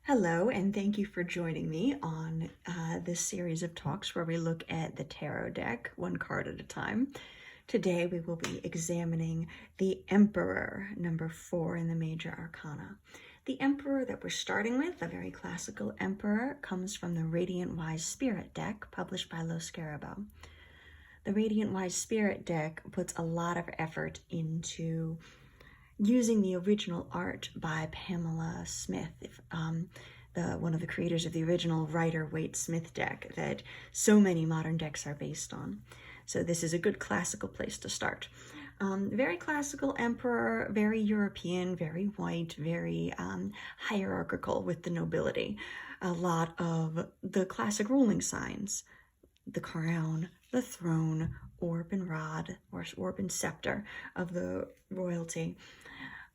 Hello, and thank you for joining me on this series of talks where we look at the tarot deck, one card at a time. Today we will be examining the Emperor, number 4 in the Major Arcana. The Emperor that we're starting with, a very classical Emperor, comes from the Radiant Wise Spirit deck, published by Scarabeo. The Radiant Wise Spirit deck puts a lot of effort into using the original art by Pamela Smith, one of the creators of the original Rider-Waite-Smith deck that so many modern decks are based on. So this is a good classical place to start. Very classical Emperor, very European, very white, very hierarchical with the nobility. A lot of the classic ruling signs, the crown, the throne, orb and rod, or orb and scepter of the royalty.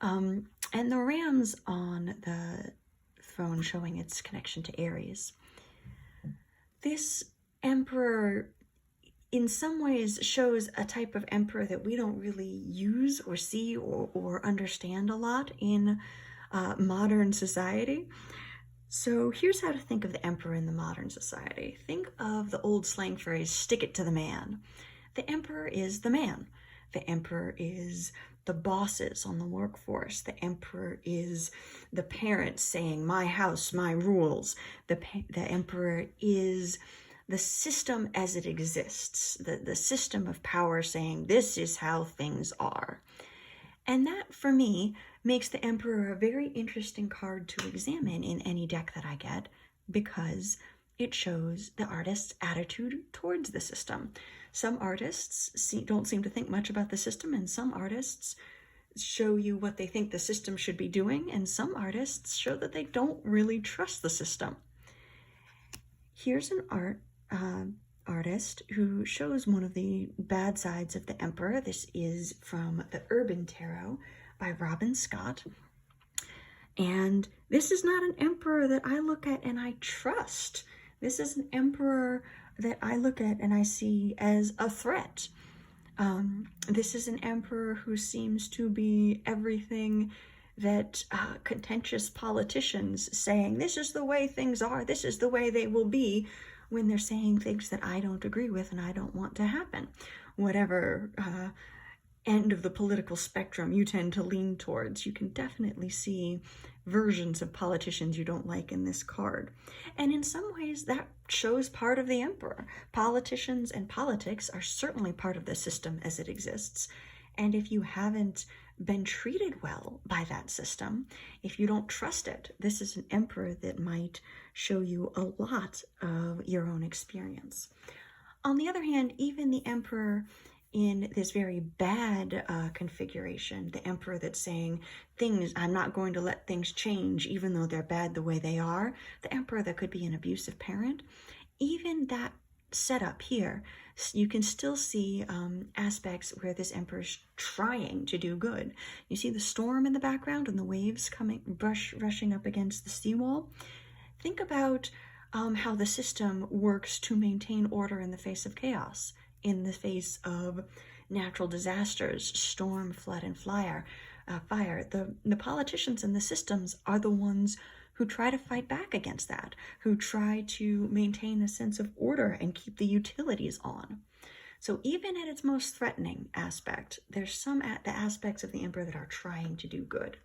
And the rams on the throne showing its connection to Aries. This emperor in some ways shows a type of emperor that we don't really use or see or understand a lot in modern society. So here's how to think of the emperor in the modern society. Think of the old slang phrase, stick it to the man. The emperor is the man. The emperor is the bosses on the workforce. The emperor is the parents saying, my house, my rules. The emperor is the system as it exists, the system of power saying, this is how things are. And that, for me, makes the Emperor a very interesting card to examine in any deck that I get, because it shows the artist's attitude towards the system. Some artists don't seem to think much about the system, and some artists show you what they think the system should be doing, and some artists show that they don't really trust the system. Here's an artist who shows one of the bad sides of the Emperor. This is from the Urban Tarot by Robin Scott. And this is not an emperor that I look at and I trust. This is an emperor that I look at and I see as a threat. This is an emperor who seems to be everything that contentious politicians saying, this is the way things are, this is the way they will be, when they're saying things that I don't agree with and I don't want to happen. Whatever end of the political spectrum you tend to lean towards, you can definitely see versions of politicians you don't like in this card. And in some ways, that shows part of the emperor. Politicians and politics are certainly part of the system as it exists. And if you haven't been treated well by that system, if you don't trust it, this is an emperor that might show you a lot of your own experience. On the other hand, even the emperor in this very bad configuration, the emperor that's saying things, I'm not going to let things change even though they're bad the way they are, the emperor that could be an abusive parent, even that setup here, you can still see aspects where this emperor's trying to do good. You see the storm in the background and the waves rushing up against the seawall. Think about how the system works to maintain order in the face of chaos, in the face of natural disasters, storm, flood, and fire. The politicians and the systems are the ones who try to fight back against that, who try to maintain a sense of order and keep the utilities on. So even at its most threatening aspect, there's some the aspects of the emperor that are trying to do good.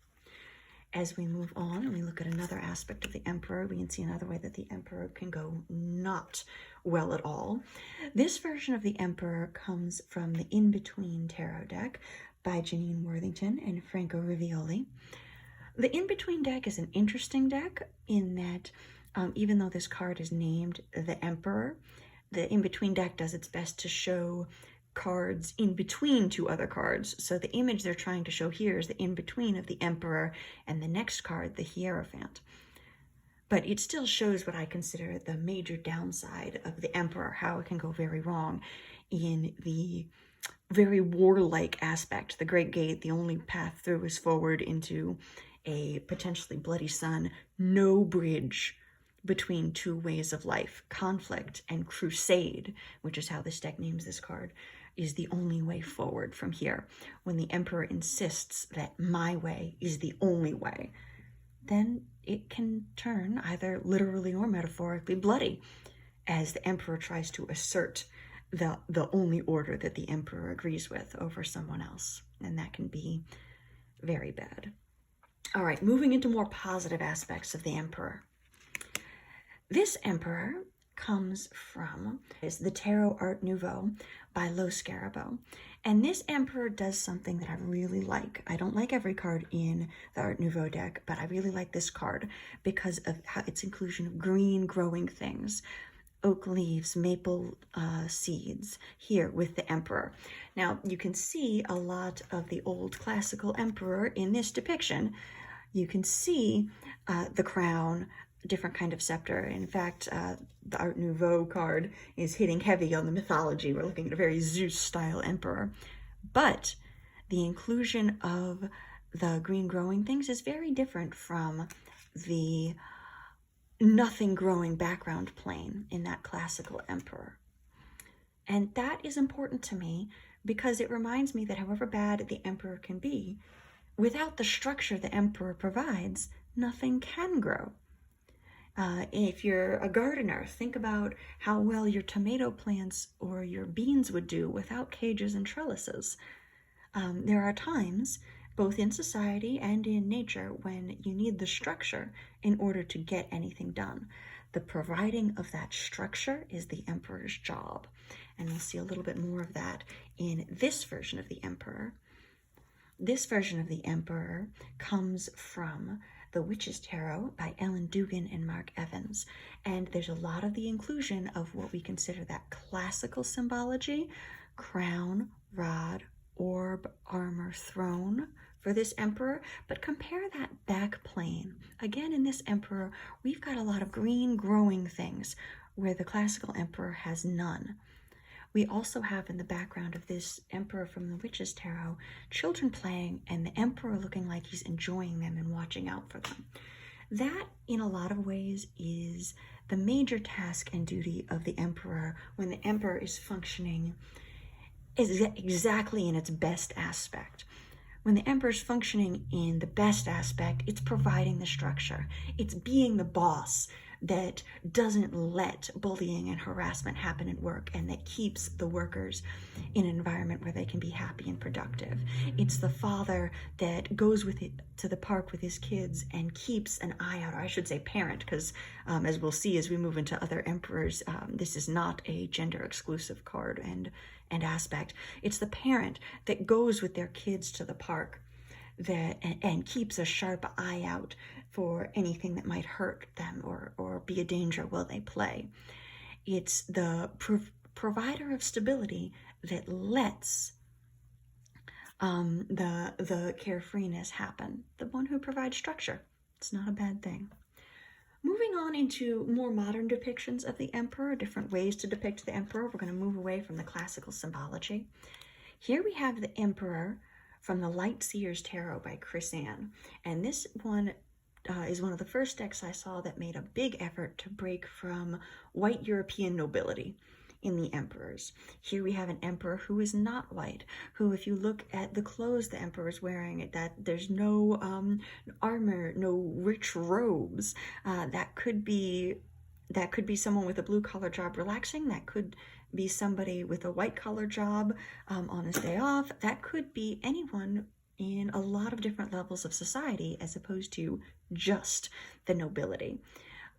As we move on and we look at another aspect of the emperor, we can see another way that the emperor can go not well at all. This version of the emperor comes from the In-Between Tarot deck by Janine Worthington and Franco Rivolli. The In-Between deck is an interesting deck in that even though this card is named the Emperor, the In-Between deck does its best to show cards in between two other cards. So the image they're trying to show here is the in-between of the Emperor and the next card, the Hierophant. But it still shows what I consider the major downside of the Emperor, how it can go very wrong in the very warlike aspect. The Great Gate, the only path through is forward into a potentially bloody sun, no bridge between two ways of life, conflict and crusade, which is how this deck names this card, is the only way forward from here. When the emperor insists that my way is the only way, then it can turn either literally or metaphorically bloody as the emperor tries to assert the only order that the emperor agrees with over someone else. And that can be very bad. All right, moving into more positive aspects of the emperor. This emperor comes from is the Tarot Art Nouveau by Scarabeo. And this emperor does something that I really like. I don't like every card in the Art Nouveau deck, but I really like this card because of its inclusion of green growing things. Oak leaves, maple seeds here with the emperor. Now you can see a lot of the old classical emperor in this depiction. You can see the crown, different kind of scepter. In fact, the Art Nouveau card is hitting heavy on the mythology. We're looking at a very Zeus-style emperor. But the inclusion of the green growing things is very different from the nothing growing background plane in that classical emperor. And that is important to me because it reminds me that however bad the emperor can be, without the structure the emperor provides, nothing can grow. If you're a gardener, think about how well your tomato plants or your beans would do without cages and trellises. There are times, both in society and in nature, when you need the structure in order to get anything done. The providing of that structure is the emperor's job. And we'll see a little bit more of that in this version of the emperor. This version of the emperor comes from The Witch's Tarot by Ellen Dugan and Mark Evans. And there's a lot of the inclusion of what we consider that classical symbology: crown, rod, orb, armor, throne for this emperor. But compare that back plane. Again, in this emperor, we've got a lot of green growing things where the classical emperor has none. We also have in the background of this emperor from the Witch's Tarot, children playing and the emperor looking like he's enjoying them and watching out for them. That, in a lot of ways, is the major task and duty of the emperor when the emperor is functioning exactly in its best aspect. When the emperor is functioning in the best aspect, it's providing the structure. It's being the boss that doesn't let bullying and harassment happen at work and that keeps the workers in an environment where they can be happy and productive. It's the father that goes with it to the park with his kids and keeps an eye out, or I should say parent, because as we'll see as we move into other emperors, this is not a gender exclusive card and aspect. It's the parent that goes with their kids to the park and keeps a sharp eye out for anything that might hurt them or be a danger while they play. It's the provider of stability that lets the carefreeness happen. The one who provides structure. It's not a bad thing. Moving on into more modern depictions of the emperor, different ways to depict the emperor. We're going to move away from the classical symbology. Here we have the emperor from the Light-Seer's Tarot by Chris Ann. And this one is one of the first decks I saw that made a big effort to break from white European nobility in the emperors. Here we have an emperor who is not white, who, if you look at the clothes the emperor is wearing, that there's no armor, no rich robes. That could be someone with a blue-collar job relaxing. That could be somebody with a white-collar job on his day off. That could be anyone in a lot of different levels of society as opposed to just the nobility.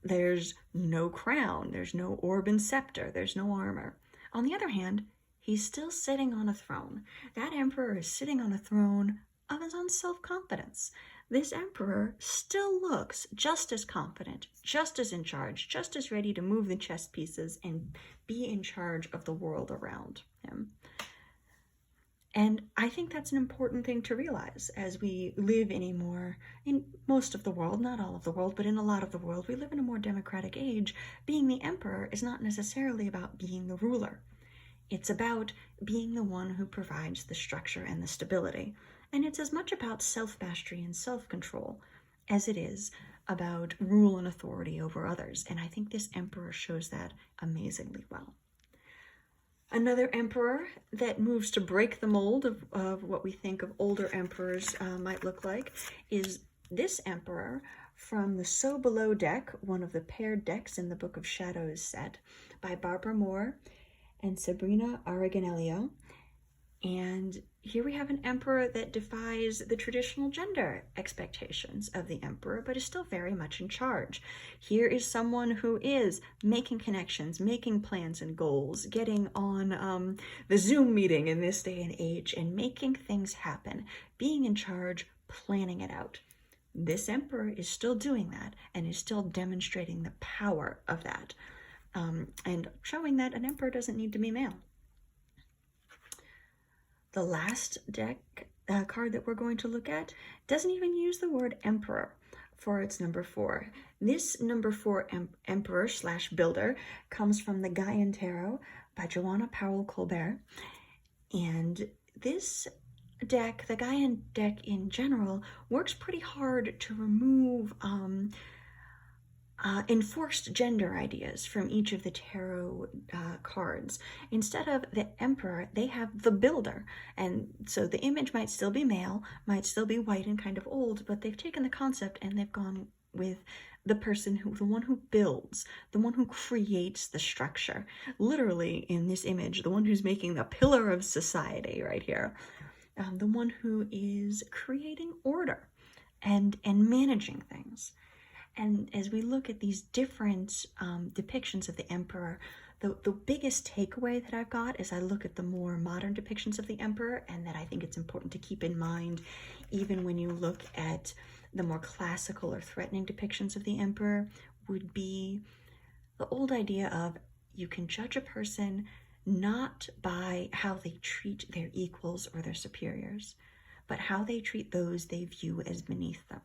There's no crown, there's no orb and scepter, there's no armor. On the other hand, he's still sitting on a throne. That emperor is sitting on a throne of his own self-confidence. This emperor still looks just as confident, just as in charge, just as ready to move the chess pieces and be in charge of the world around him. And I think that's an important thing to realize as we live in most of the world, not all of the world, but in a lot of the world, we live in a more democratic age. Being the emperor is not necessarily about being the ruler. It's about being the one who provides the structure and the stability. And it's as much about self-mastery and self-control as it is about rule and authority over others. And I think this emperor shows that amazingly well. Another emperor that moves to break the mold of what we think of older emperors might look like is this emperor from the So Below deck, one of the paired decks in the Book of Shadows set by Barbara Moore and Sabrina Ariganello. And here we have an emperor that defies the traditional gender expectations of the emperor, but is still very much in charge. Here is someone who is making connections, making plans and goals, getting on the Zoom meeting in this day and age, and making things happen, being in charge, planning it out. This emperor is still doing that and is still demonstrating the power of that, and showing that an emperor doesn't need to be male. The last deck card that we're going to look at doesn't even use the word emperor for its number 4. This number 4 emperor / builder comes from the Gaian Tarot by Joanna, Powell, Colbert. And this deck, the Gaian deck in general, works pretty hard to remove enforced gender ideas from each of the tarot cards. Instead of the emperor, they have the builder. And so the image might still be male, might still be white and kind of old, but they've taken the concept and they've gone with the one who builds, the one who creates the structure. Literally, in this image, the one who's making the pillar of society right here. The one who is creating order and managing things. And as we look at these different depictions of the emperor, the biggest takeaway that I've got is I look at the more modern depictions of the emperor, and that I think it's important to keep in mind even when you look at the more classical or threatening depictions of the emperor, would be the old idea of you can judge a person not by how they treat their equals or their superiors, but how they treat those they view as beneath them.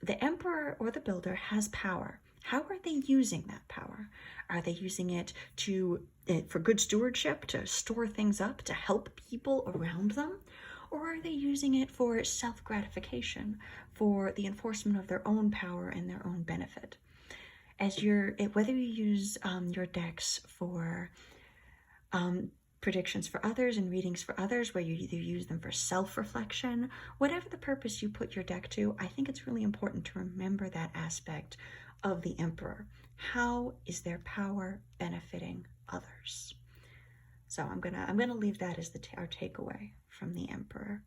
The emperor or the builder has power. How are they using that power? Are they using it for good stewardship, to store things up, to help people around them? Or are they using it for self-gratification, for the enforcement of their own power and their own benefit? Whether you use your decks for predictions for others and readings for others, where you either use them for self-reflection, whatever the purpose you put your deck to, I think it's really important to remember that aspect of the emperor. How is their power benefiting others? So I'm gonna leave that as our takeaway from the emperor.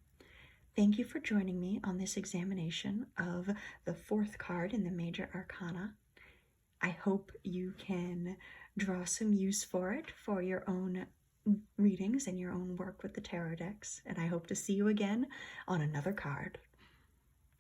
Thank you for joining me on this examination of the 4th card in the Major Arcana. I hope you can draw some use for it for your own readings and your own work with the tarot decks, and I hope to see you again on another card.